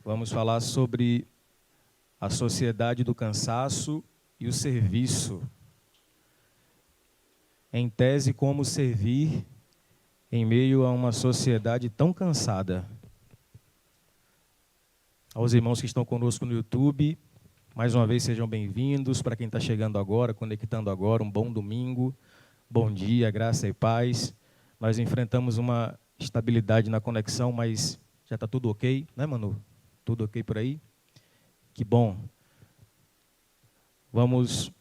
Vamos falar sobre a sociedade do cansaço e o serviço. Em tese, como servir em meio a uma sociedade tão cansada. Aos irmãos que estão conosco no YouTube, mais uma vez sejam bem-vindos. Para quem está chegando agora, conectando agora, um bom domingo, bom dia, graça e paz. Nós enfrentamos uma estabilidade na conexão, mas já está tudo ok, né, Manu? Tudo ok por aí? Que bom. Vamos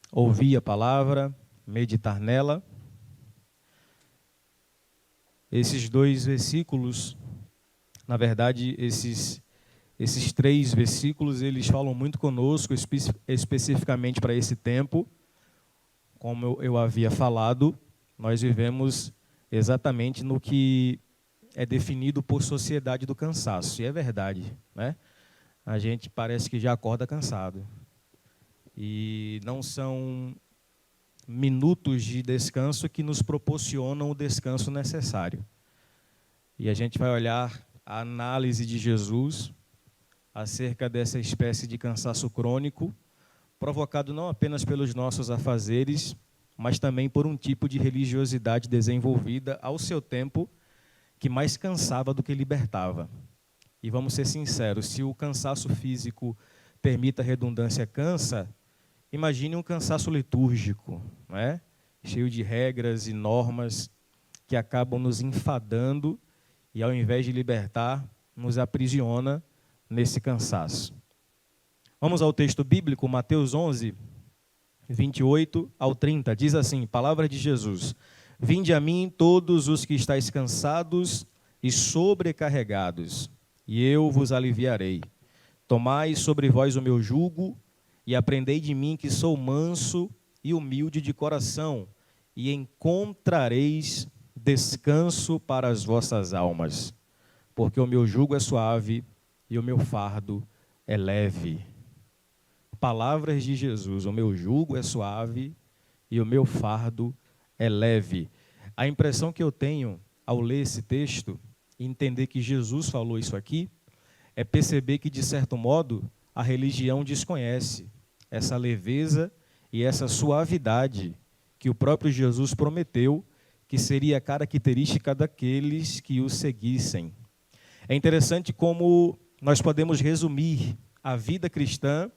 ouvir a palavra, meditar nela. Esses dois versículos, na verdade, esses três versículos, eles falam muito conosco, especificamente para esse tempo. Como eu havia falado, nós vivemos exatamente no que é definido por sociedade do cansaço. E é verdade, né? A gente parece que já acorda cansado. E não são minutos de descanso que nos proporcionam o descanso necessário. E a gente vai olhar a análise de Jesus acerca dessa espécie de cansaço crônico, provocado não apenas pelos nossos afazeres, mas também por um tipo de religiosidade desenvolvida ao seu tempo, que mais cansava do que libertava. E vamos ser sinceros, se o cansaço físico, permita a redundância, cansa, imagine um cansaço litúrgico, né? Cheio de regras e normas que acabam nos enfadando e, ao invés de libertar, nos aprisiona nesse cansaço. Vamos ao texto bíblico, Mateus 11, 28 ao 30. Diz assim, palavra de Jesus: Vinde a mim todos os que estáis cansados e sobrecarregados, e eu vos aliviarei. Tomai sobre vós o meu jugo e aprendei de mim, que sou manso e humilde de coração, e encontrareis descanso para as vossas almas, porque o meu jugo é suave e o meu fardo é leve. Palavras de Jesus: o meu jugo é suave e o meu fardo é leve. A impressão que eu tenho ao ler esse texto e entender que Jesus falou isso aqui, é perceber que, de certo modo, a religião desconhece essa leveza e essa suavidade que o próprio Jesus prometeu que seria característica daqueles que o seguissem. É interessante como nós podemos resumir a vida cristã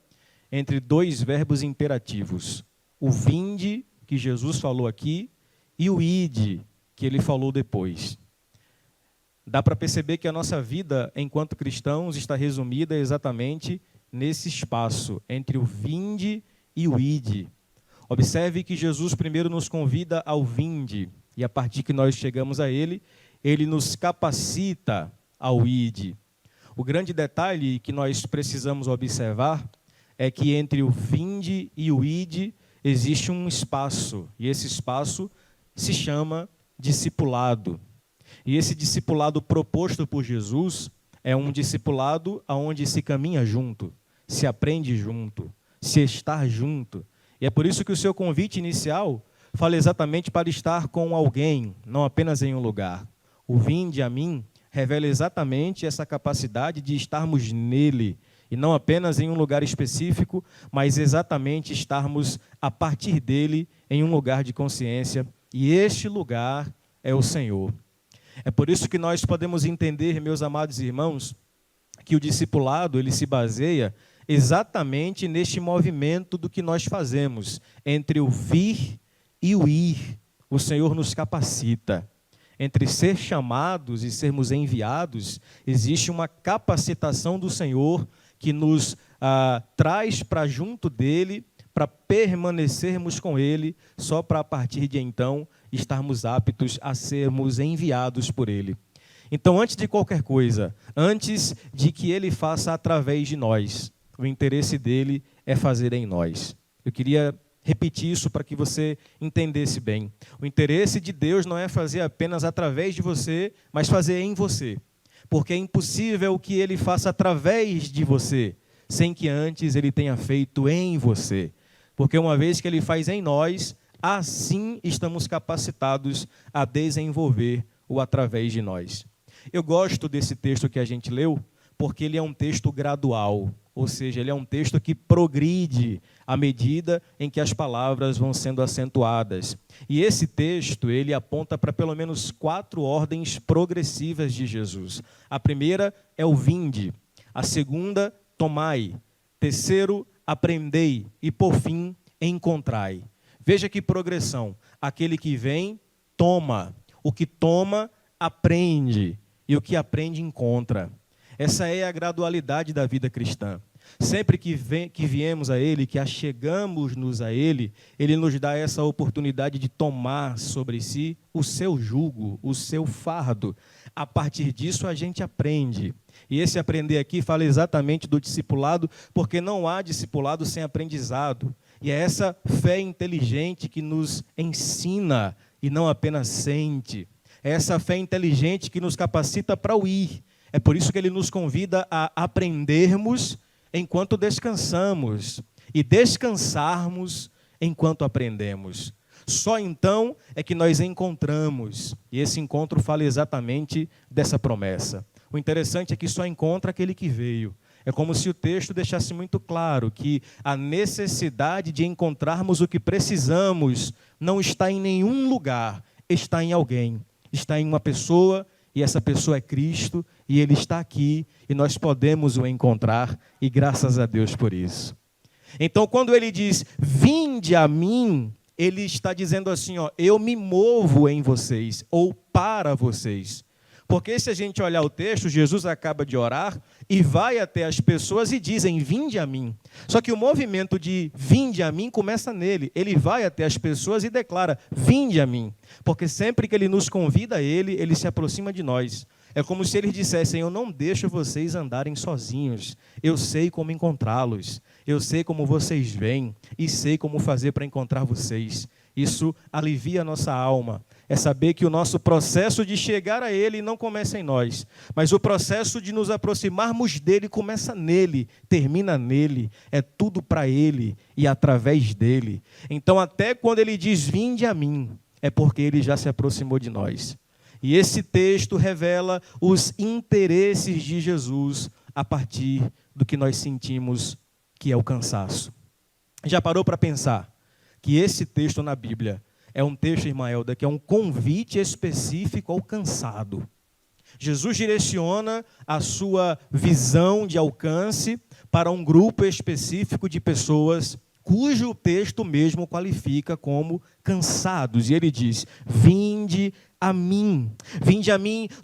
entre dois verbos imperativos: o vinde, que Jesus falou aqui, e o ide, que ele falou depois. Dá para perceber que a nossa vida, enquanto cristãos, está resumida exatamente nesse espaço, entre o vinde e o ide. Observe que Jesus primeiro nos convida ao vinde, e a partir que nós chegamos a ele, ele nos capacita ao ide. O grande detalhe que nós precisamos observar é que entre o vinde e o ide existe um espaço, e esse espaço se chama discipulado. E esse discipulado proposto por Jesus é um discipulado onde se caminha junto, se aprende junto, se está junto. E é por isso que o seu convite inicial fala exatamente para estar com alguém, não apenas em um lugar. O vinde a mim revela exatamente essa capacidade de estarmos nele, e não apenas em um lugar específico, mas exatamente estarmos a partir dele em um lugar de consciência, e este lugar é o Senhor. É por isso que nós podemos entender, meus amados irmãos, que o discipulado ele se baseia exatamente neste movimento do que nós fazemos, entre o vir e o ir. O Senhor nos capacita. Entre ser chamados e sermos enviados, existe uma capacitação do Senhor que nos traz para junto dele, para permanecermos com ele, só para a partir de então estarmos aptos a sermos enviados por ele. Então, antes de qualquer coisa, antes de que ele faça através de nós, o interesse dele é fazer em nós. Eu queria repetir isso para que você entendesse bem. O interesse de Deus não é fazer apenas através de você, mas fazer em você. Porque é impossível que ele faça através de você, sem que antes ele tenha feito em você. Porque uma vez que ele faz em nós, assim estamos capacitados a desenvolver o através de nós. Eu gosto desse texto que a gente leu, porque ele é um texto gradual, ou seja, ele é um texto que progride à medida em que as palavras vão sendo acentuadas. E esse texto, ele aponta para pelo menos 4 ordens progressivas de Jesus. A primeira é o vinde, a segunda, tomai, terceiro, aprendei e, por fim, encontrai. Veja que progressão. Aquele que vem, toma. O que toma, aprende. E o que aprende, encontra. Essa é a gradualidade da vida cristã. Sempre que viemos a Ele, que achegamos-nos a Ele, Ele nos dá essa oportunidade de tomar sobre si o seu jugo, o seu fardo. A partir disso, a gente aprende. E esse aprender aqui fala exatamente do discipulado, porque não há discipulado sem aprendizado. E é essa fé inteligente que nos ensina e não apenas sente. É essa fé inteligente que nos capacita para o ir. É por isso que Ele nos convida a aprendermos enquanto descansamos e descansarmos enquanto aprendemos. Só então é que nós encontramos, e esse encontro fala exatamente dessa promessa. O interessante é que só encontra aquele que veio. É como se o texto deixasse muito claro que a necessidade de encontrarmos o que precisamos não está em nenhum lugar, está em alguém, está em uma pessoa, e essa pessoa é Cristo, e Ele está aqui, e nós podemos o encontrar, e graças a Deus por isso. Então, quando Ele diz, vinde a mim, Ele está dizendo assim, ó, eu me movo em vocês, ou para vocês. Porque se a gente olhar o texto, Jesus acaba de orar, e vai até as pessoas e dizem, vinde a mim. Só que o movimento de vinde a mim começa nele. Ele vai até as pessoas e declara, vinde a mim. Porque sempre que Ele nos convida a Ele se aproxima de nós. É como se Eles dissessem, eu não deixo vocês andarem sozinhos. Eu sei como encontrá-los. Eu sei como vocês vêm e sei como fazer para encontrar vocês. Isso alivia a nossa alma. É saber que o nosso processo de chegar a Ele não começa em nós, mas o processo de nos aproximarmos dEle começa nele, termina nele, é tudo para Ele e através dEle. Então, até quando Ele diz, vinde a mim, é porque Ele já se aproximou de nós. E esse texto revela os interesses de Jesus a partir do que nós sentimos que é o cansaço. Já parou para pensar que esse texto na Bíblia é um texto, Irmaelda, que é um convite específico ao cansado. Jesus direciona a sua visão de alcance para um grupo específico de pessoas cujo texto mesmo qualifica como cansados. E ele diz, vinde a mim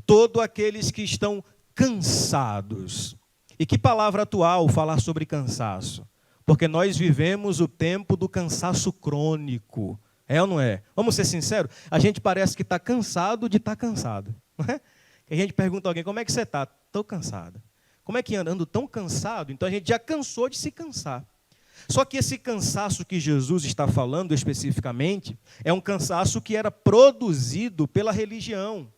todos aqueles que estão cansados. E que palavra atual falar sobre cansaço? Porque nós vivemos o tempo do cansaço crônico. É ou não é? Vamos ser sinceros? A gente parece que está cansado de estar cansado. Não é? A gente pergunta a alguém, como é que você está? Estou cansado. Como é que anda? Ando tão cansado? Então a gente já cansou de se cansar. Só que esse cansaço que Jesus está falando especificamente, é um cansaço que era produzido pela religião.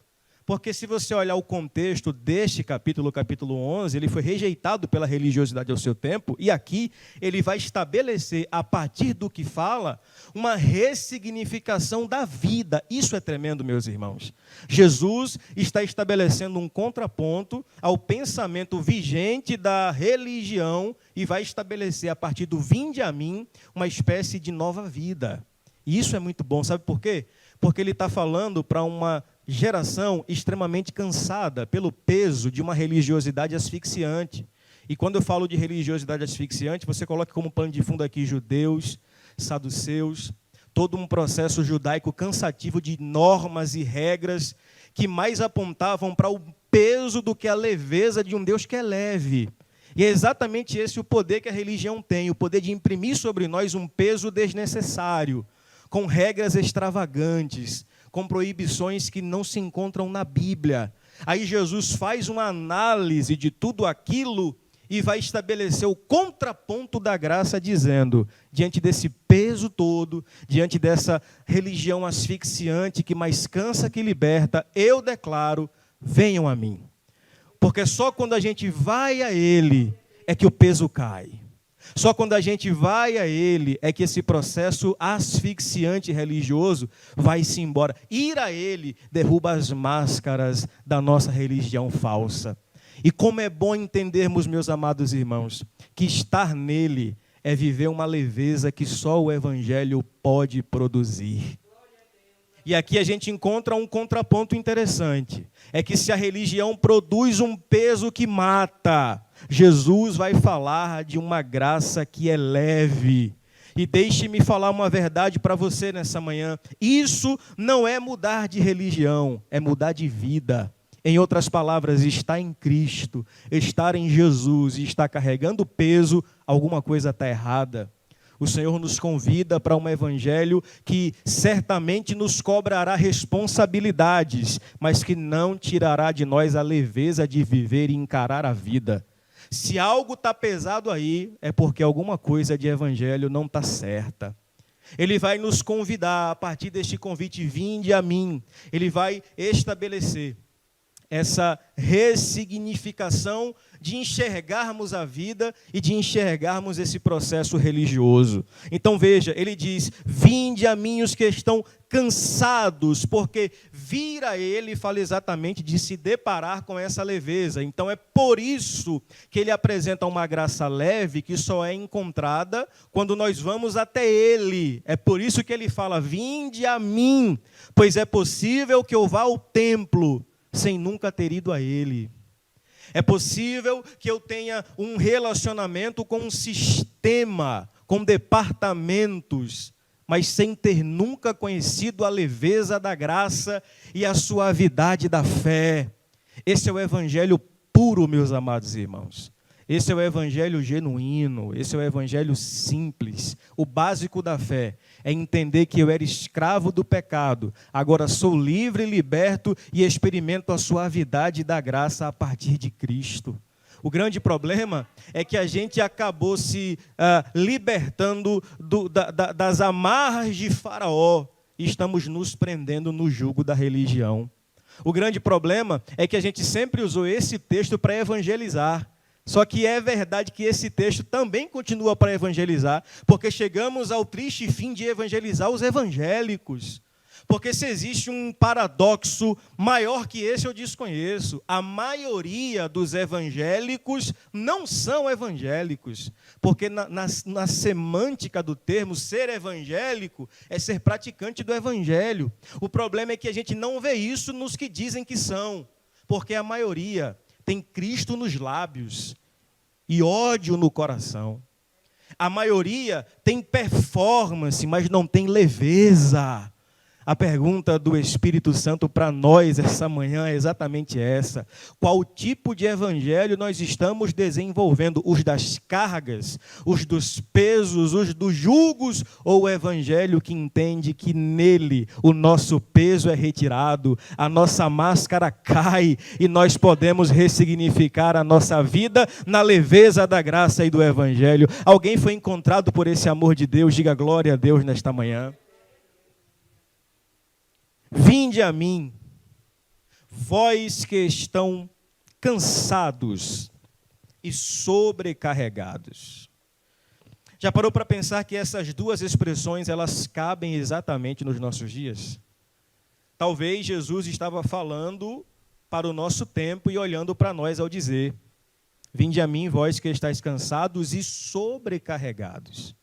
Porque se você olhar o contexto deste capítulo 11, ele foi rejeitado pela religiosidade ao seu tempo, e aqui ele vai estabelecer, a partir do que fala, uma ressignificação da vida. Isso é tremendo, meus irmãos. Jesus está estabelecendo um contraponto ao pensamento vigente da religião e vai estabelecer, a partir do vinde a mim, uma espécie de nova vida. E isso é muito bom, sabe por quê? Porque ele está falando para uma geração extremamente cansada pelo peso de uma religiosidade asfixiante. E quando eu falo de religiosidade asfixiante, você coloca como pano de fundo aqui judeus, saduceus, todo um processo judaico cansativo de normas e regras que mais apontavam para o peso do que a leveza de um Deus que é leve. E é exatamente esse o poder que a religião tem, o poder de imprimir sobre nós um peso desnecessário, com regras extravagantes, com proibições que não se encontram na Bíblia. Aí Jesus faz uma análise de tudo aquilo e vai estabelecer o contraponto da graça, dizendo, diante desse peso todo, diante dessa religião asfixiante que mais cansa que liberta, eu declaro, venham a mim. Porque só quando a gente vai a Ele é que o peso cai. Só quando a gente vai a Ele é que esse processo asfixiante religioso vai-se embora. Ir a Ele derruba as máscaras da nossa religião falsa. E como é bom entendermos, meus amados irmãos, que estar nele é viver uma leveza que só o Evangelho pode produzir. E aqui a gente encontra um contraponto interessante. É que se a religião produz um peso que mata, Jesus vai falar de uma graça que é leve. E deixe-me falar uma verdade para você nessa manhã. Isso não é mudar de religião, é mudar de vida. Em outras palavras, estar em Cristo, estar em Jesus e estar carregando peso, alguma coisa está errada. O Senhor nos convida para um evangelho que certamente nos cobrará responsabilidades, mas que não tirará de nós a leveza de viver e encarar a vida. Se algo está pesado aí, é porque alguma coisa de evangelho não está certa. Ele vai nos convidar, a partir deste convite, vinde a mim. Ele vai estabelecer essa ressignificação de enxergarmos a vida e de enxergarmos esse processo religioso. Então veja, ele diz, vinde a mim os que estão cansados, porque vir a ele fala exatamente de se deparar com essa leveza. Então é por isso que ele apresenta uma graça leve que só é encontrada quando nós vamos até ele. É por isso que ele fala, vinde a mim, pois é possível que eu vá ao templo sem nunca ter ido a ele. É possível que eu tenha um relacionamento com um sistema, com departamentos, mas sem ter nunca conhecido a leveza da graça e a suavidade da fé. Esse é o evangelho puro, meus amados irmãos. Esse é o evangelho genuíno, esse é o evangelho simples. O básico da fé é entender que eu era escravo do pecado, agora sou livre e liberto e experimento a suavidade da graça a partir de Cristo. O grande problema é que a gente acabou se libertando das amarras de Faraó e estamos nos prendendo no jugo da religião. O grande problema é que a gente sempre usou esse texto para evangelizar. Só que é verdade que esse texto também continua para evangelizar, porque chegamos ao triste fim de evangelizar os evangélicos. Porque se existe um paradoxo maior que esse, eu desconheço. A maioria dos evangélicos não são evangélicos. Porque na semântica do termo, ser evangélico é ser praticante do evangelho. O problema é que a gente não vê isso nos que dizem que são. Porque a maioria tem Cristo nos lábios e ódio no coração. A maioria tem performance, mas não tem leveza. A pergunta do Espírito Santo para nós essa manhã é exatamente essa. Qual tipo de evangelho nós estamos desenvolvendo? Os das cargas, os dos pesos, os dos jugos, ou o evangelho que entende que nele o nosso peso é retirado, a nossa máscara cai e nós podemos ressignificar a nossa vida na leveza da graça e do evangelho? Alguém foi encontrado por esse amor de Deus? Diga glória a Deus nesta manhã. Vinde a mim, vós que estão cansados e sobrecarregados. Já parou para pensar que essas duas expressões, elas cabem exatamente nos nossos dias? Talvez Jesus estava falando para o nosso tempo e olhando para nós ao dizer, vinde a mim, vós que estáis cansados e sobrecarregados.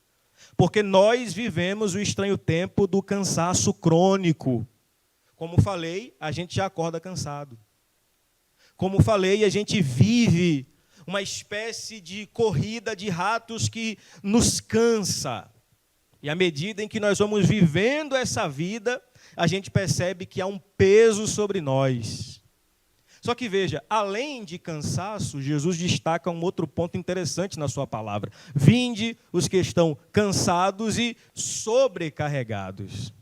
Porque nós vivemos o estranho tempo do cansaço crônico. Como falei, a gente já acorda cansado. Como falei, a gente vive uma espécie de corrida de ratos que nos cansa. E à medida em que nós vamos vivendo essa vida, a gente percebe que há um peso sobre nós. Só que veja, além de cansaço, Jesus destaca um outro ponto interessante na sua palavra. Vinde os que estão cansados e sobrecarregados.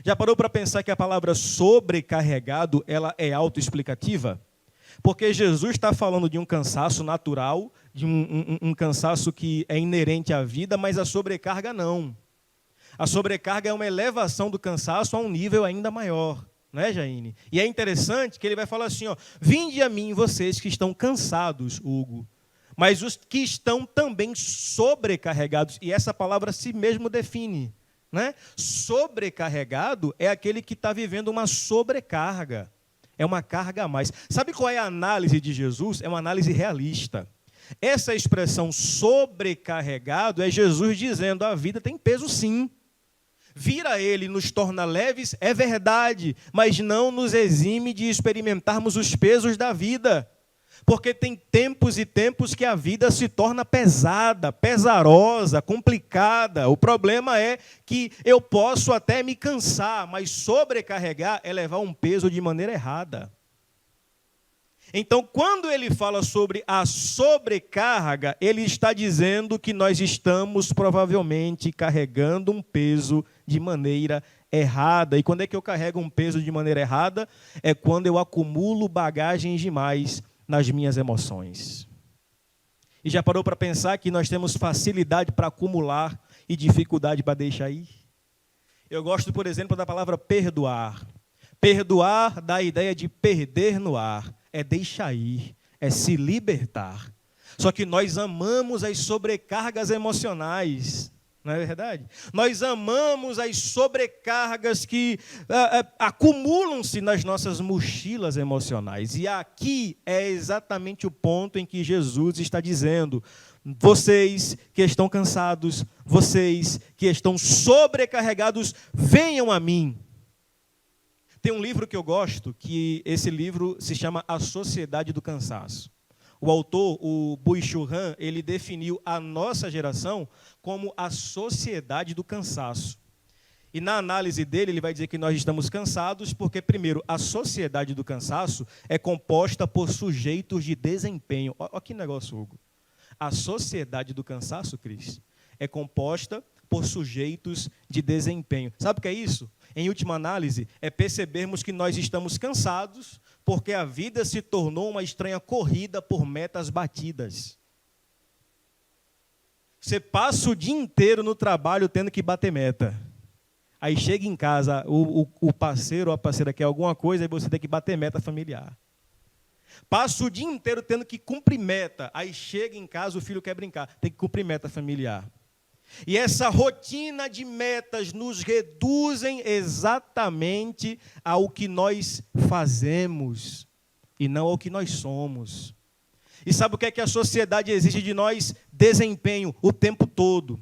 Já parou para pensar que a palavra sobrecarregado, ela é autoexplicativa? Porque Jesus está falando de um cansaço natural, de um cansaço que é inerente à vida, mas a sobrecarga não. A sobrecarga é uma elevação do cansaço a um nível ainda maior, não é, Jaine? E é interessante que ele vai falar assim, ó, vinde a mim vocês que estão cansados, Hugo, mas os que estão também sobrecarregados, e essa palavra a si mesmo define. Né? Sobrecarregado é aquele que está vivendo uma sobrecarga. É uma carga a mais. Sabe qual é a análise de Jesus? É uma análise realista. Essa expressão sobrecarregado é Jesus dizendo: a vida tem peso sim. Vir a Ele nos torna leves, é verdade, mas não nos exime de experimentarmos os pesos da vida. Porque tem tempos e tempos que a vida se torna pesada, pesarosa, complicada. O problema é que eu posso até me cansar, mas sobrecarregar é levar um peso de maneira errada. Então, quando ele fala sobre a sobrecarga, ele está dizendo que nós estamos provavelmente carregando um peso de maneira errada. E quando é que eu carrego um peso de maneira errada? É quando eu acumulo bagagens demais nas minhas emoções. E já parou para pensar que nós temos facilidade para acumular e dificuldade para deixar ir? Eu gosto, por exemplo, da palavra perdoar. Perdoar dá a ideia de perder no ar. É deixar ir, é se libertar. Só que nós amamos as sobrecargas emocionais, não é verdade? Nós amamos as sobrecargas que acumulam-se nas nossas mochilas emocionais. E aqui é exatamente o ponto em que Jesus está dizendo: vocês que estão cansados, vocês que estão sobrecarregados, venham a mim. Tem um livro que eu gosto, que esse livro se chama A Sociedade do Cansaço. O autor, o Byung-Chul Han, ele definiu a nossa geração como a sociedade do cansaço. E na análise dele, ele vai dizer que nós estamos cansados porque, primeiro, a sociedade do cansaço é composta por sujeitos de desempenho. Olha que negócio, Hugo. A sociedade do cansaço, Cris, é composta por sujeitos de desempenho. Sabe o que é isso? Em última análise, é percebermos que nós estamos cansados porque a vida se tornou uma estranha corrida por metas batidas. Você passa o dia inteiro no trabalho tendo que bater meta. Aí chega em casa, o parceiro ou a parceira quer alguma coisa, aí você tem que bater meta familiar. Passa o dia inteiro tendo que cumprir meta. Aí chega em casa, o filho quer brincar, tem que cumprir meta familiar. E essa rotina de metas nos reduzem exatamente ao que nós fazemos e não ao que nós somos. E sabe o que é que a sociedade exige de nós? Desempenho o tempo todo.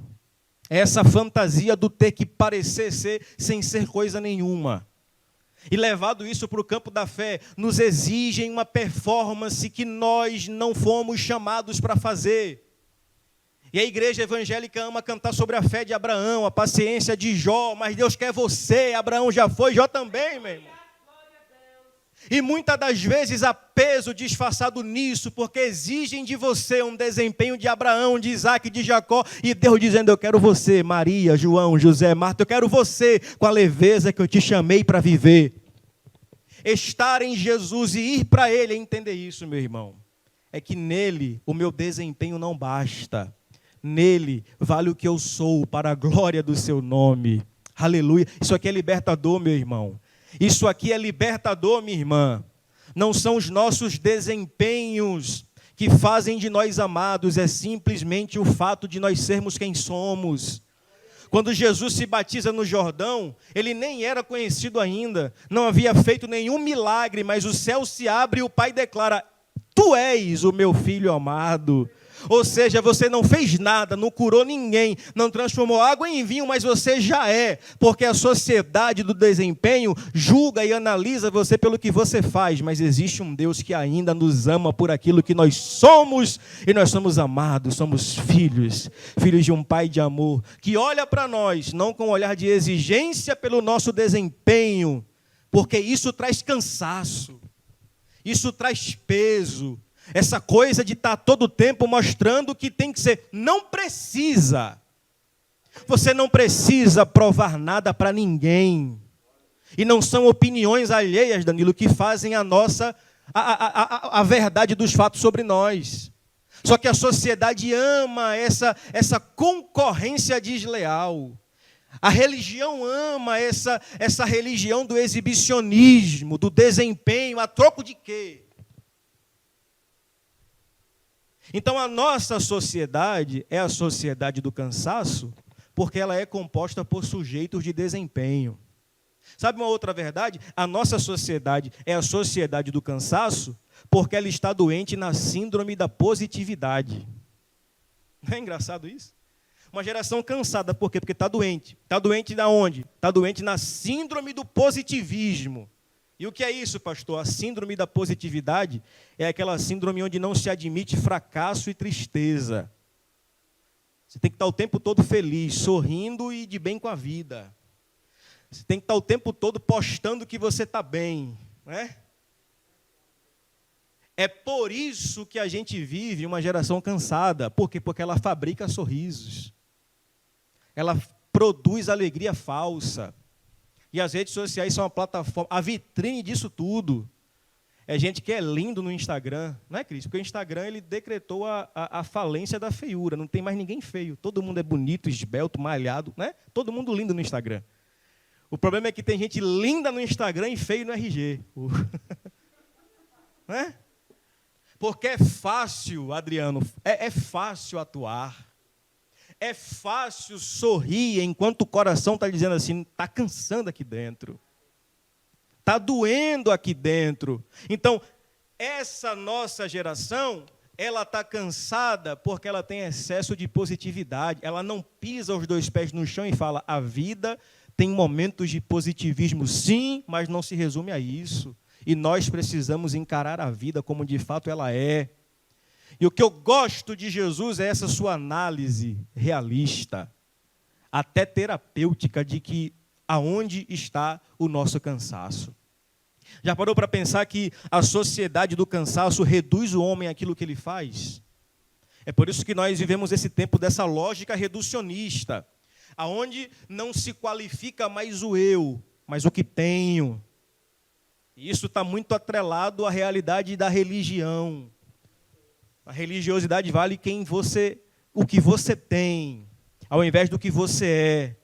Essa fantasia do ter que parecer ser sem ser coisa nenhuma. E levado isso para o campo da fé, nos exigem uma performance que nós não fomos chamados para fazer. E a igreja evangélica ama cantar sobre a fé de Abraão, a paciência de Jó, mas Deus quer você, Abraão já foi, Jó também, meu irmão. E muitas das vezes há peso disfarçado nisso, porque exigem de você um desempenho de Abraão, de Isaac, de Jacó, e Deus dizendo: eu quero você, Maria, João, José, Marta, eu quero você com a leveza que eu te chamei para viver. Estar em Jesus e ir para Ele é entender isso, meu irmão. É que nele o meu desempenho não basta. Nele vale o que eu sou para a glória do seu nome. Aleluia. Isso aqui é libertador, meu irmão. Isso aqui é libertador, minha irmã. Não são os nossos desempenhos que fazem de nós amados, é simplesmente o fato de nós sermos quem somos. Quando Jesus se batiza no Jordão, ele nem era conhecido ainda, não havia feito nenhum milagre, mas o céu se abre e o Pai declara: tu és o meu filho amado. Ou seja, você não fez nada, não curou ninguém, não transformou água em vinho, mas você já é, porque a sociedade do desempenho julga e analisa você pelo que você faz, mas existe um Deus que ainda nos ama por aquilo que nós somos, e nós somos amados, somos filhos de um Pai de amor, que olha para nós, não com um olhar de exigência pelo nosso desempenho, porque isso traz cansaço, isso traz peso. Essa coisa de estar todo o tempo mostrando que tem que ser. Não precisa. Você não precisa provar nada para ninguém. E não são opiniões alheias, Danilo, que fazem a verdade dos fatos sobre nós. Só que a sociedade ama essa concorrência desleal. A religião ama essa religião do exibicionismo, do desempenho, a troco de quê? Então, a nossa sociedade é a sociedade do cansaço, porque ela é composta por sujeitos de desempenho. Sabe uma outra verdade? A nossa sociedade é a sociedade do cansaço porque ela está doente na síndrome da positividade. Não é engraçado isso? Uma geração cansada, por quê? Porque está doente. Está doente de onde? Está doente na síndrome do positivismo. E o que é isso, pastor? A síndrome da positividade é aquela síndrome onde não se admite fracasso e tristeza. Você tem que estar o tempo todo feliz, sorrindo e de bem com a vida. Você tem que estar o tempo todo postando que você está bem, não é? É por isso que a gente vive uma geração cansada. Por quê? Porque ela fabrica sorrisos. Ela produz alegria falsa. E as redes sociais são uma plataforma, a vitrine disso tudo. É gente que é lindo no Instagram, não é, Cris? Porque o Instagram ele decretou a falência da feiura. Não tem mais ninguém feio. Todo mundo é bonito, esbelto, malhado, né? Todo mundo lindo no Instagram. O problema é que tem gente linda no Instagram e feio no RG. Não é? Porque é fácil, Adriano, é fácil atuar. É fácil sorrir enquanto o coração está dizendo assim, está cansando aqui dentro. Está doendo aqui dentro. Então, essa nossa geração, ela está cansada porque ela tem excesso de positividade. Ela não pisa os dois pés no chão e fala, a vida tem momentos de positivismo, sim, mas não se resume a isso. E nós precisamos encarar a vida como de fato ela é. E o que eu gosto de Jesus é essa sua análise realista, até terapêutica, de que aonde está o nosso cansaço. Já parou para pensar que a sociedade do cansaço reduz o homem àquilo que ele faz? É por isso que nós vivemos esse tempo dessa lógica reducionista, aonde não se qualifica mais o eu, mas o que tenho. E isso está muito atrelado à realidade da religião. A religiosidade vale o que você tem, ao invés do que você é.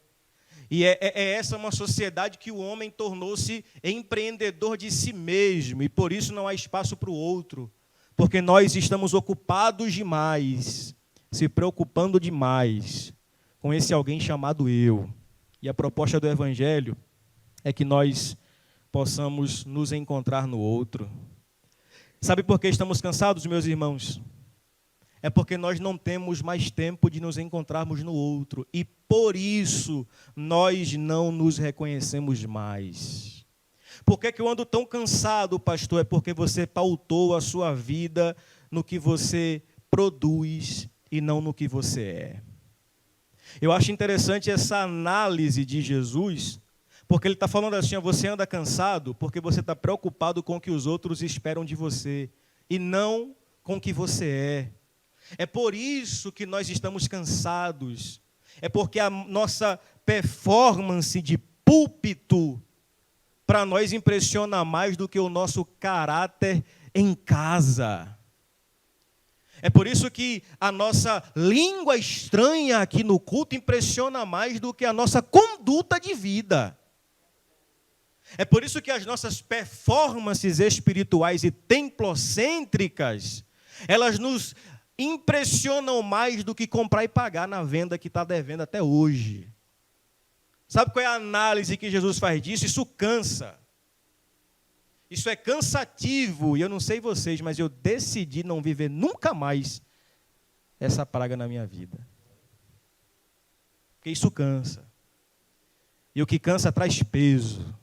E é essa uma sociedade que o homem tornou-se empreendedor de si mesmo, e por isso não há espaço para o outro, porque nós estamos ocupados demais, se preocupando demais com esse alguém chamado eu. E a proposta do Evangelho é que nós possamos nos encontrar no outro. Sabe por que estamos cansados, meus irmãos? É porque nós não temos mais tempo de nos encontrarmos no outro. E por isso nós não nos reconhecemos mais. Por que eu ando tão cansado, pastor? É porque você pautou a sua vida no que você produz e não no que você é. Eu acho interessante essa análise de Jesus, porque ele está falando assim, você anda cansado porque você está preocupado com o que os outros esperam de você e não com o que você é. É por isso que nós estamos cansados. É porque a nossa performance de púlpito para nós impressiona mais do que o nosso caráter em casa. É por isso que a nossa língua estranha aqui no culto impressiona mais do que a nossa conduta de vida. É por isso que as nossas performances espirituais e templocêntricas, elas nos impressionam mais do que comprar e pagar na venda que está devendo até hoje. Sabe qual é a análise que Jesus faz disso? Isso cansa. Isso é cansativo. E eu não sei vocês, mas eu decidi não viver nunca mais essa praga na minha vida. Porque isso cansa. E o que cansa traz peso.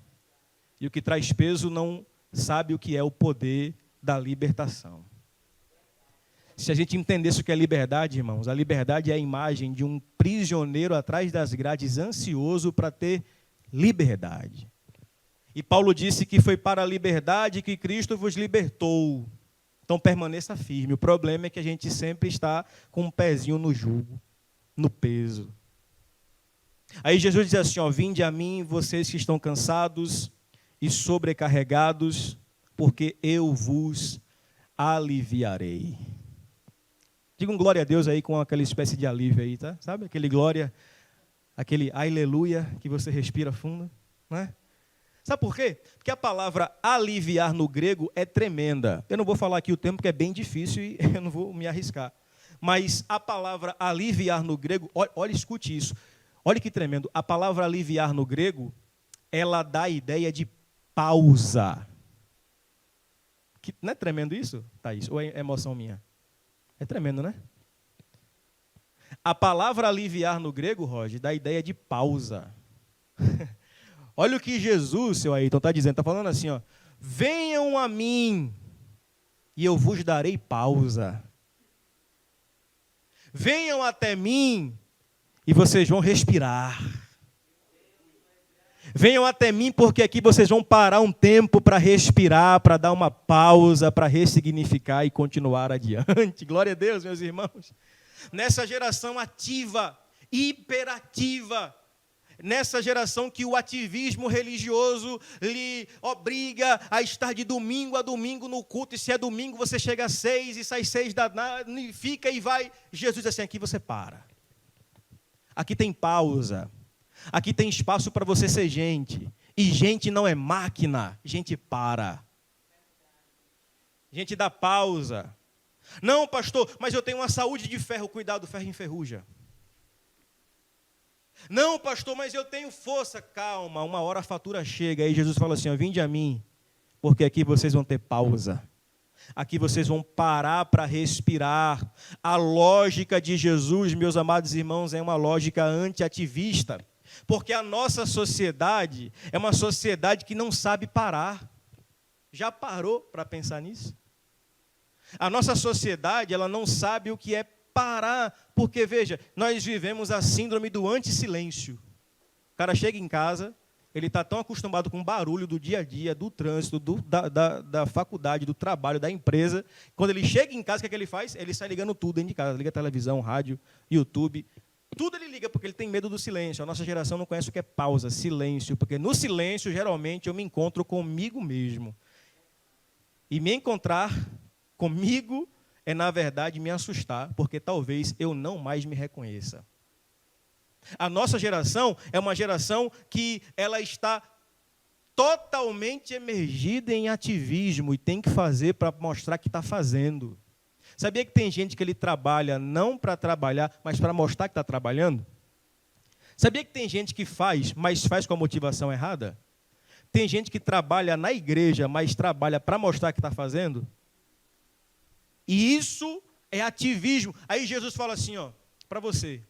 E o que traz peso não sabe o que é o poder da libertação. Se a gente entendesse o que é liberdade, irmãos, a liberdade é a imagem de um prisioneiro atrás das grades, ansioso para ter liberdade. E Paulo disse que foi para a liberdade que Cristo vos libertou. Então permaneça firme. O problema é que a gente sempre está com um pezinho no jugo, no peso. Aí Jesus diz assim, vinde a mim, vocês que estão cansados e sobrecarregados, porque eu vos aliviarei. Diga um glória a Deus aí com aquela espécie de alívio aí, tá? Sabe? Aquele glória, aquele aleluia que você respira fundo, não é? Sabe por quê? Porque a palavra aliviar no grego é tremenda. Eu não vou falar aqui o termo porque é bem difícil e eu não vou me arriscar. Mas a palavra aliviar no grego, olha, escute isso. Olha que tremendo. A palavra aliviar no grego ela dá a ideia de pausa. Não é tremendo isso, Thaís? Ou é emoção minha? É tremendo, né? A palavra aliviar no grego, Roger, dá a ideia de pausa. Olha o que Jesus, seu Ayrton, está dizendo. Está falando assim, ó. Venham a mim e eu vos darei pausa. Venham até mim e vocês vão respirar. Venham até mim porque aqui vocês vão parar um tempo para respirar, para dar uma pausa, para ressignificar e continuar adiante. Glória a Deus, meus irmãos. Nessa geração ativa, hiperativa, nessa geração que o ativismo religioso lhe obriga a estar de domingo a domingo no culto, e se é domingo você chega às 6 e sai 6 e fica e vai. Jesus diz assim, aqui você para. Aqui tem pausa. Aqui tem espaço para você ser gente. E gente não é máquina, gente para. Gente dá pausa. Não, pastor, mas eu tenho uma saúde de ferro, cuidado, o ferro enferruja. Não, pastor, mas eu tenho força. Calma, uma hora a fatura chega. Aí Jesus fala assim, ó, vinde a mim, porque aqui vocês vão ter pausa. Aqui vocês vão parar para respirar. A lógica de Jesus, meus amados irmãos, é uma lógica anti-ativista. Porque a nossa sociedade é uma sociedade que não sabe parar. Já parou para pensar nisso? A nossa sociedade, ela não sabe o que é parar, porque, veja, nós vivemos a síndrome do anti-silêncio. O cara chega em casa, ele está tão acostumado com o barulho do dia a dia, do trânsito, da faculdade, do trabalho, da empresa. Quando ele chega em casa, o que é que ele faz? Ele sai ligando tudo dentro de casa, liga televisão, rádio, YouTube. Tudo ele liga porque ele tem medo do silêncio. A nossa geração não conhece o que é pausa, silêncio, porque no silêncio, geralmente, eu me encontro comigo mesmo. E me encontrar comigo é, na verdade, me assustar, porque talvez eu não mais me reconheça. A nossa geração é uma geração que ela está totalmente emergida em ativismo e tem que fazer para mostrar que está fazendo. Sabia que tem gente que ele trabalha não para trabalhar, mas para mostrar que está trabalhando? Sabia que tem gente que faz, mas faz com a motivação errada? Tem gente que trabalha na igreja, mas trabalha para mostrar que está fazendo? E isso é ativismo. Aí Jesus fala assim, ó, para você.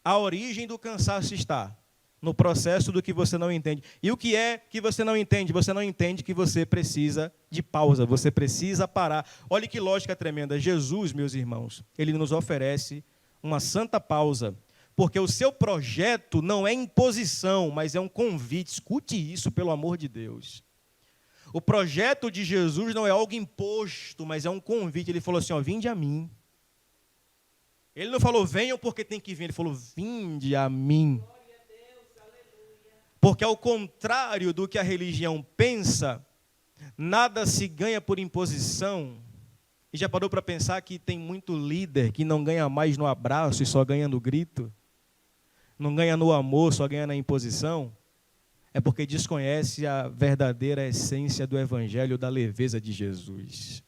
A origem do cansaço está no processo do que você não entende. E o que é que você não entende? Você não entende que você precisa de pausa, você precisa parar. Olha que lógica tremenda. Jesus, meus irmãos, ele nos oferece uma santa pausa, porque o seu projeto não é imposição, mas é um convite. Escute isso, pelo amor de Deus. O projeto de Jesus não é algo imposto, mas é um convite. Ele falou assim, ó, vinde a mim. Ele não falou, venham porque tem que vir. Ele falou, vinde a mim. Porque ao contrário do que a religião pensa, nada se ganha por imposição. E já parou para pensar que tem muito líder que não ganha mais no abraço e só ganha no grito? Não ganha no amor, só ganha na imposição? É porque desconhece a verdadeira essência do evangelho, da leveza de Jesus.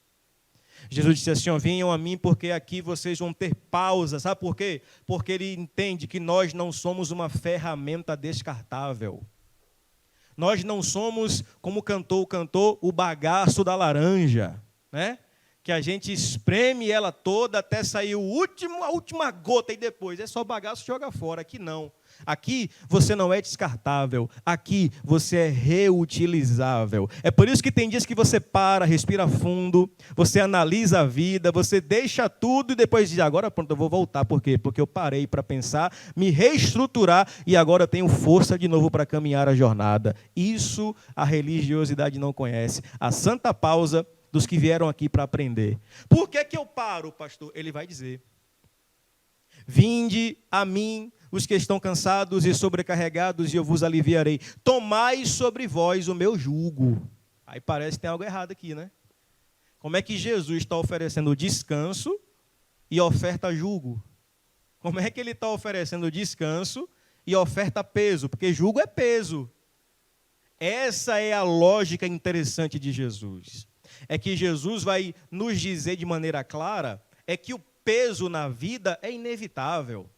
Jesus disse assim, ó, venham a mim porque aqui vocês vão ter pausa. Sabe por quê? Porque ele entende que nós não somos uma ferramenta descartável. Nós não somos, como cantou o cantor, o bagaço da laranja, né? Que a gente espreme ela toda até sair a última gota e depois é só o bagaço e joga fora. Aqui não. Aqui você não é descartável. Aqui você é reutilizável. É por isso que tem dias que você para, respira fundo, você analisa a vida, você deixa tudo e depois diz, agora pronto, eu vou voltar. Por quê? Porque eu parei para pensar, me reestruturar e agora eu tenho força de novo para caminhar a jornada. Isso a religiosidade não conhece. A santa pausa dos que vieram aqui para aprender. Por que eu paro, pastor? Ele vai dizer, vinde a mim, os que estão cansados e sobrecarregados, e eu vos aliviarei. Tomai sobre vós o meu jugo. Aí parece que tem algo errado aqui, né? Como é que Jesus está oferecendo descanso e oferta jugo? Como é que ele está oferecendo descanso e oferta peso? Porque jugo é peso. Essa é a lógica interessante de Jesus. É que Jesus vai nos dizer de maneira clara, é que o peso na vida é inevitável.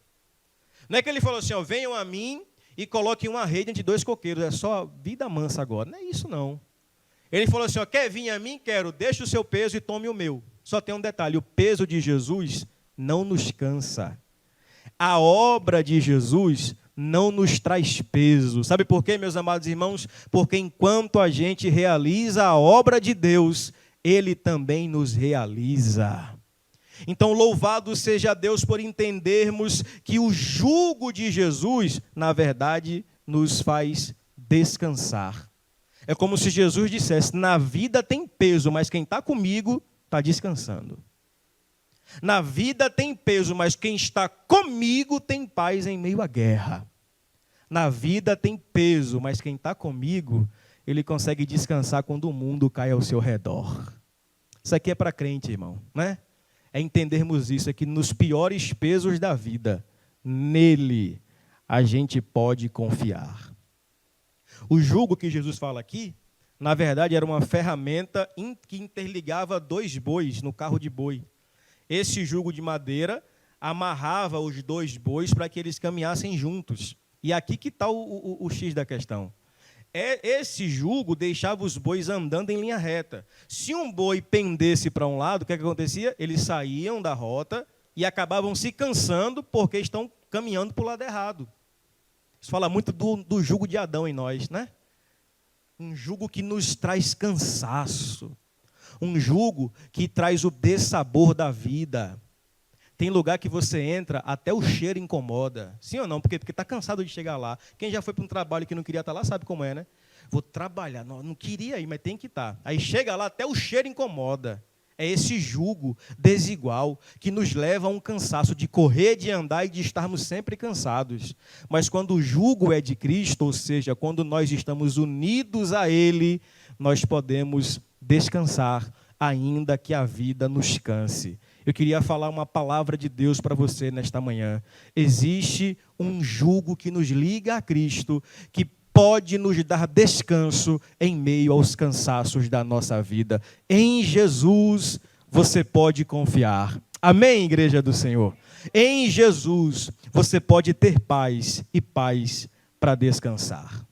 Não é que ele falou assim, ó, venham a mim e coloque uma rede entre dois coqueiros. É só vida mansa agora. Não é isso, não. Ele falou assim, ó, quer vir a mim? Quero. Deixe o seu peso e tome o meu. Só tem um detalhe, o peso de Jesus não nos cansa. A obra de Jesus não nos traz peso. Sabe por quê, meus amados irmãos? Porque enquanto a gente realiza a obra de Deus, Ele também nos realiza. Então, louvado seja Deus por entendermos que o jugo de Jesus, na verdade, nos faz descansar. É como se Jesus dissesse, na vida tem peso, mas quem está comigo está descansando. Na vida tem peso, mas quem está comigo tem paz em meio à guerra. Na vida tem peso, mas quem está comigo, ele consegue descansar quando o mundo cai ao seu redor. Isso aqui é para crente, irmão, né? É entendermos isso, é que nos piores pesos da vida, nele a gente pode confiar. O jugo que Jesus fala aqui, na verdade, era uma ferramenta que interligava dois bois no carro de boi. Esse jugo de madeira amarrava os dois bois para que eles caminhassem juntos. E aqui que está o X da questão. Esse jugo deixava os bois andando em linha reta. Se um boi pendesse para um lado, o que acontecia? Eles saíam da rota e acabavam se cansando porque estão caminhando para o lado errado. Isso fala muito do jugo de Adão em nós, né? Um jugo que nos traz cansaço. Um jugo que traz o dessabor da vida. Tem lugar que você entra, até o cheiro incomoda. Sim ou não? Porque está cansado de chegar lá. Quem já foi para um trabalho que não queria estar lá, sabe como é, né? Vou trabalhar, não queria ir, mas tem que estar. Aí chega lá, até o cheiro incomoda. É esse jugo desigual que nos leva a um cansaço de correr, de andar e de estarmos sempre cansados. Mas quando o jugo é de Cristo, ou seja, quando nós estamos unidos a Ele, nós podemos descansar, ainda que a vida nos canse. Eu queria falar uma palavra de Deus para você nesta manhã. Existe um jugo que nos liga a Cristo, que pode nos dar descanso em meio aos cansaços da nossa vida. Em Jesus você pode confiar. Amém, igreja do Senhor? Em Jesus você pode ter paz e paz para descansar.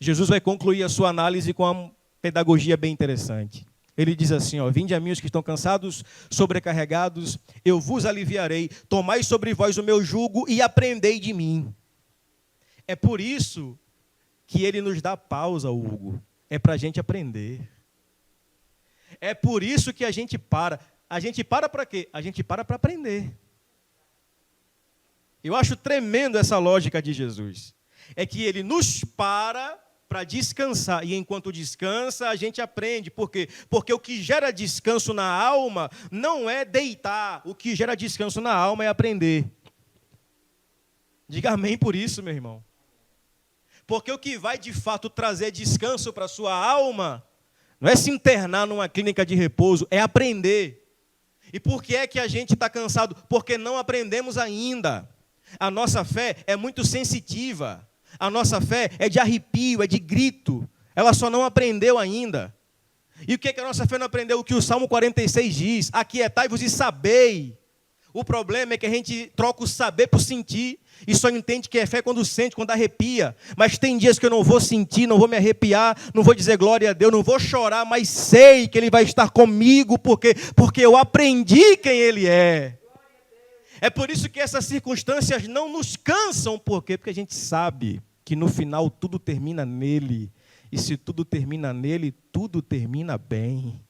Jesus vai concluir a sua análise com uma pedagogia bem interessante. Ele diz assim, ó, vinde a mim os que estão cansados, sobrecarregados, eu vos aliviarei, tomai sobre vós o meu jugo e aprendei de mim. É por isso que ele nos dá pausa, Hugo. É para a gente aprender. É por isso que a gente para. A gente para quê? A gente para aprender. Eu acho tremendo essa lógica de Jesus. É que ele nos para descansar. E enquanto descansa, a gente aprende. Por quê? Porque o que gera descanso na alma não é deitar. O que gera descanso na alma é aprender. Diga amém por isso, meu irmão. Porque o que vai de fato trazer descanso para a sua alma não é se internar numa clínica de repouso, é aprender. E por que é que a gente está cansado? Porque não aprendemos ainda. A nossa fé é muito sensitiva. A nossa fé é de arrepio, é de grito. Ela só não aprendeu ainda. E o que é que a nossa fé não aprendeu? O que o Salmo 46 diz: aquietai-vos e sabei. O problema é que a gente troca o saber por sentir. E só entende que é fé quando sente, quando arrepia. Mas tem dias que eu não vou sentir, não vou me arrepiar, não vou dizer glória a Deus, não vou chorar, mas sei que Ele vai estar comigo, porque eu aprendi quem Ele é. É por isso que essas circunstâncias não nos cansam. Por quê? Porque a gente sabe que no final tudo termina nele. E se tudo termina nele, tudo termina bem.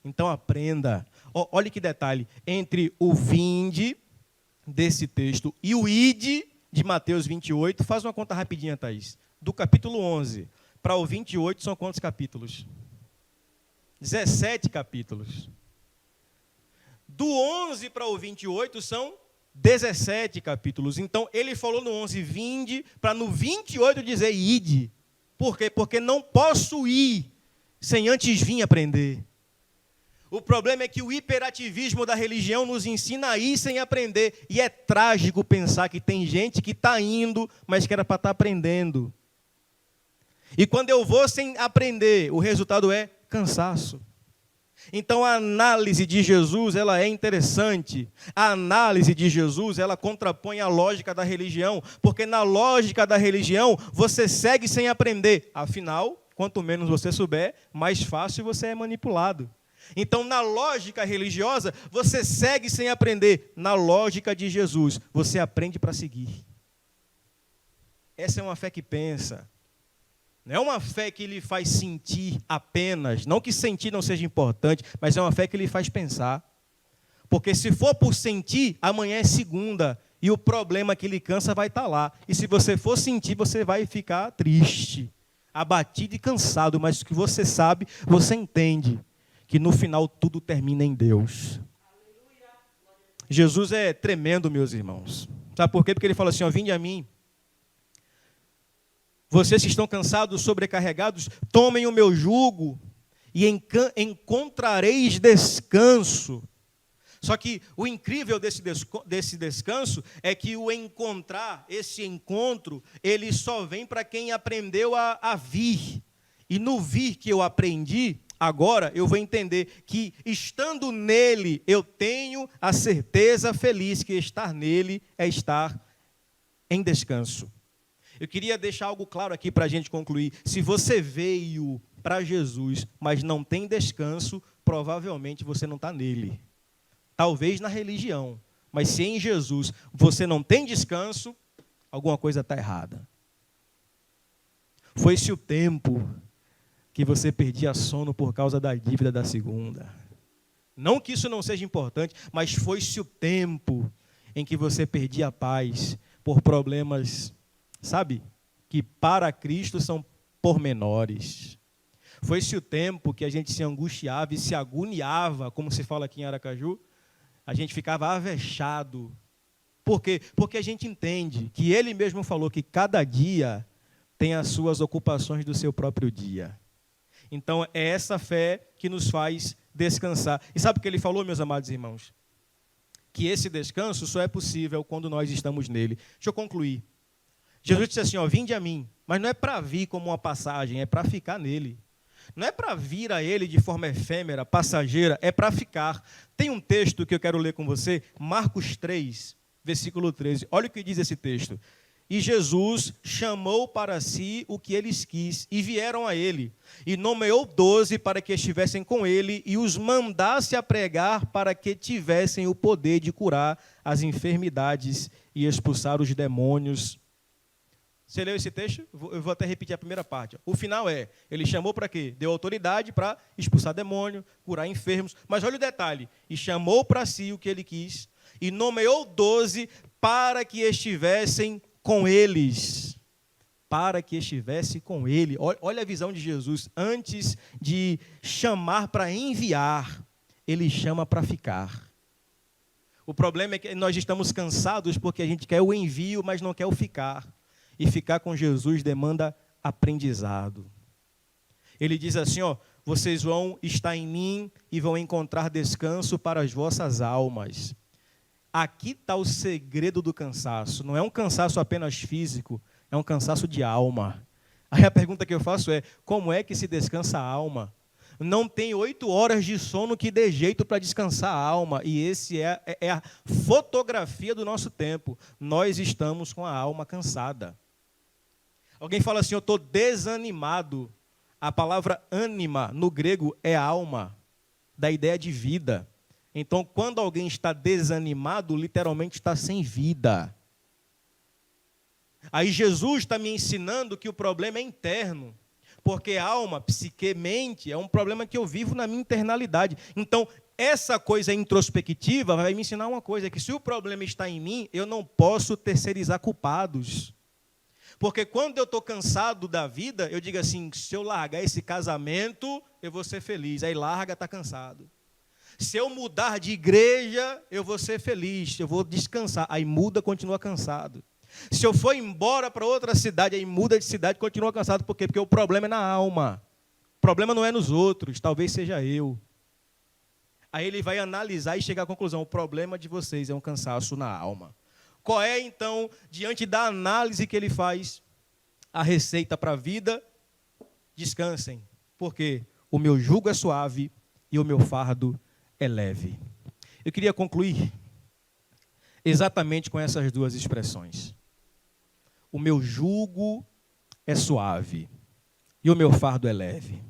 Então aprenda. Olha que detalhe. Entre o vinde desse texto e o ide de Mateus 28, faz uma conta rapidinha, Thaís. Do capítulo 11 para o 28 são quantos capítulos? 17 capítulos. Do 11 para o 28 são 17 capítulos. Então, ele falou no 11, vinde, para no 28 dizer ide. Por quê? Porque não posso ir sem antes vir aprender. O problema é que o hiperativismo da religião nos ensina a ir sem aprender. E é trágico pensar que tem gente que está indo, mas que era para estar aprendendo. E quando eu vou sem aprender, o resultado é cansaço. Então a análise de Jesus, ela é interessante. A análise de Jesus, ela contrapõe a lógica da religião, porque na lógica da religião, você segue sem aprender. Afinal, quanto menos você souber, mais fácil você é manipulado. Então, na lógica religiosa, você segue sem aprender. Na lógica de Jesus, você aprende para seguir. Essa é uma fé que pensa. Não é uma fé que lhe faz sentir apenas. Não que sentir não seja importante, mas é uma fé que lhe faz pensar. Porque se for por sentir, amanhã é segunda. E o problema que lhe cansa vai estar lá. E se você for sentir, você vai ficar triste, abatido e cansado. Mas o que você sabe, você entende. Que no final tudo termina em Deus. Jesus é tremendo, meus irmãos. Sabe por quê? Porque ele fala assim, ó, vinde a mim. Vocês que estão cansados, sobrecarregados, tomem o meu jugo e encontrareis descanso. Só que o incrível desse descanso é que o encontrar, esse encontro, ele só vem para quem aprendeu a vir. E no vir que eu aprendi, agora eu vou entender que, estando nele, eu tenho a certeza feliz que estar nele é estar em descanso. Eu queria deixar algo claro aqui para a gente concluir. Se você veio para Jesus, mas não tem descanso, provavelmente você não está nele. Talvez na religião, mas se em Jesus você não tem descanso, alguma coisa está errada. Foi-se o tempo que você perdia sono por causa da dívida da segunda. Não que isso não seja importante, mas foi-se o tempo em que você perdia a paz por problemas, sabe, que para Cristo são pormenores. Foi-se o tempo que a gente se angustiava e se agoniava, como se fala aqui em Aracaju, a gente ficava avexado. Por quê? Porque a gente entende que ele mesmo falou que cada dia tem as suas ocupações do seu próprio dia. Então, é essa fé que nos faz descansar. E sabe o que ele falou, meus amados irmãos? Que esse descanso só é possível quando nós estamos nele. Deixa eu concluir. Jesus disse assim, ó, vinde a mim. Mas não é para vir como uma passagem, é para ficar nele. Não é para vir a ele de forma efêmera, passageira, é para ficar. Tem um texto que eu quero ler com você, Marcos 3, versículo 13. Olha o que diz esse texto. E Jesus chamou para si o que eles quis, e vieram a ele, e nomeou 12 para que estivessem com ele, e os mandasse a pregar para que tivessem o poder de curar as enfermidades e expulsar os demônios. Você leu esse texto? Eu vou até repetir a primeira parte. O final é, ele chamou para quê? Deu autoridade para expulsar demônio, curar enfermos, mas olha o detalhe, e chamou para si o que ele quis, e nomeou 12 para que estivessem com eles, para que estivesse com ele. Olha a visão de Jesus. Antes de chamar para enviar, ele chama para ficar. O problema é que nós estamos cansados porque a gente quer o envio, mas não quer o ficar. E ficar com Jesus demanda aprendizado. Ele diz assim, ó, vocês vão estar em mim e vão encontrar descanso para as vossas almas. Aqui está o segredo do cansaço. Não é um cansaço apenas físico, é um cansaço de alma. Aí a pergunta que eu faço é, como é que se descansa a alma? Não tem 8 horas de sono que dê jeito para descansar a alma. E esse é a fotografia do nosso tempo. Nós estamos com a alma cansada. Alguém fala assim, eu estou desanimado. A palavra ânima, no grego, é alma, da ideia de vida. Então, quando alguém está desanimado, literalmente está sem vida. Aí Jesus está me ensinando que o problema é interno. Porque alma, psique, mente, é um problema que eu vivo na minha internalidade. Então, essa coisa introspectiva vai me ensinar uma coisa, que se o problema está em mim, eu não posso terceirizar culpados. Porque quando eu estou cansado da vida, eu digo assim, se eu largar esse casamento, eu vou ser feliz. Aí larga, está cansado. Se eu mudar de igreja, eu vou ser feliz, eu vou descansar. Aí muda, continua cansado. Se eu for embora para outra cidade, aí muda de cidade, continua cansado. Por quê? Porque o problema é na alma. O problema não é nos outros, talvez seja eu. Aí ele vai analisar e chegar à conclusão, o problema de vocês é um cansaço na alma. Qual é, então, diante da análise que ele faz, a receita para a vida? Descansem, porque o meu jugo é suave e o meu fardo é leve. Eu queria concluir exatamente com essas duas expressões. O meu jugo é suave e o meu fardo é leve.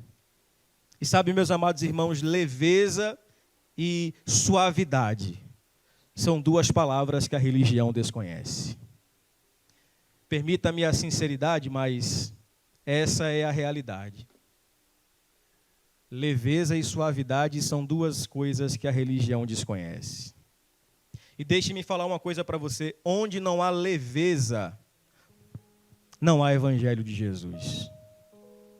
E sabe, meus amados irmãos, leveza e suavidade são duas palavras que a religião desconhece. Permita-me a sinceridade, mas essa é a realidade. Leveza e suavidade são duas coisas que a religião desconhece. E deixe-me falar uma coisa para você: onde não há leveza, não há evangelho de Jesus.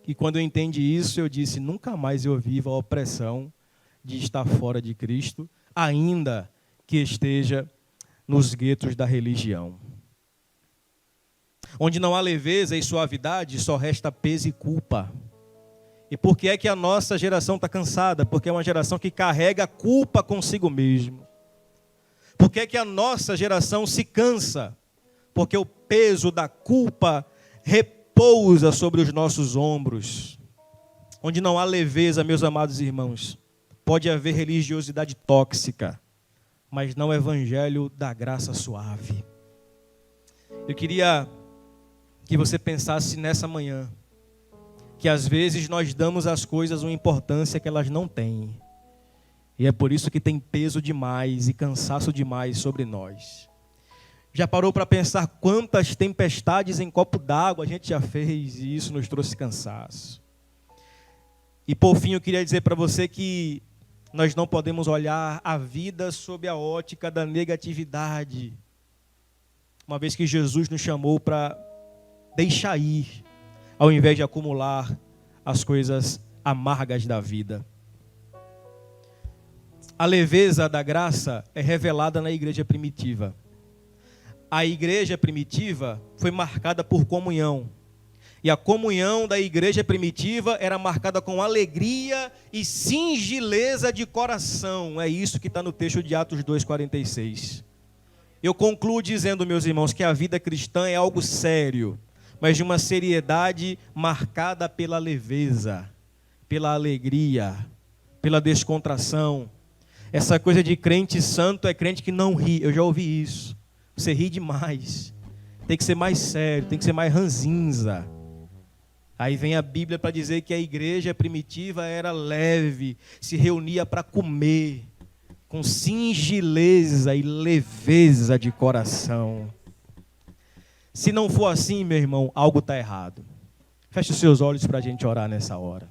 E quando eu entendi isso, eu disse: nunca mais eu vivo a opressão de estar fora de Cristo, ainda que esteja nos guetos da religião. Onde não há leveza e suavidade, só resta peso e culpa. E por que é que a nossa geração está cansada? Porque é uma geração que carrega culpa consigo mesmo. Por que é que a nossa geração se cansa? Porque o peso da culpa repousa sobre os nossos ombros. Onde não há leveza, meus amados irmãos, pode haver religiosidade tóxica, mas não o evangelho da graça suave. Eu queria que você pensasse nessa manhã, que às vezes nós damos às coisas uma importância que elas não têm. E é por isso que tem peso demais e cansaço demais sobre nós. Já parou para pensar quantas tempestades em copo d'água a gente já fez e isso nos trouxe cansaço? E por fim eu queria dizer para você que nós não podemos olhar a vida sob a ótica da negatividade. Uma vez que Jesus nos chamou para deixar ir, ao invés de acumular as coisas amargas da vida. A leveza da graça é revelada na igreja primitiva. A igreja primitiva foi marcada por comunhão. E a comunhão da igreja primitiva era marcada com alegria e singeleza de coração. É isso que está no texto de Atos 2,46. Eu concluo dizendo, meus irmãos, que a vida cristã é algo sério, mas de uma seriedade marcada pela leveza, pela alegria, pela descontração. Essa coisa de crente santo é crente que não ri. Eu já ouvi isso. Você ri demais. Tem que ser mais sério, tem que ser mais ranzinza. Aí vem a Bíblia para dizer que a igreja primitiva era leve, se reunia para comer, com singeleza e leveza de coração. Se não for assim, meu irmão, algo está errado. Feche os seus olhos para a gente orar nessa hora.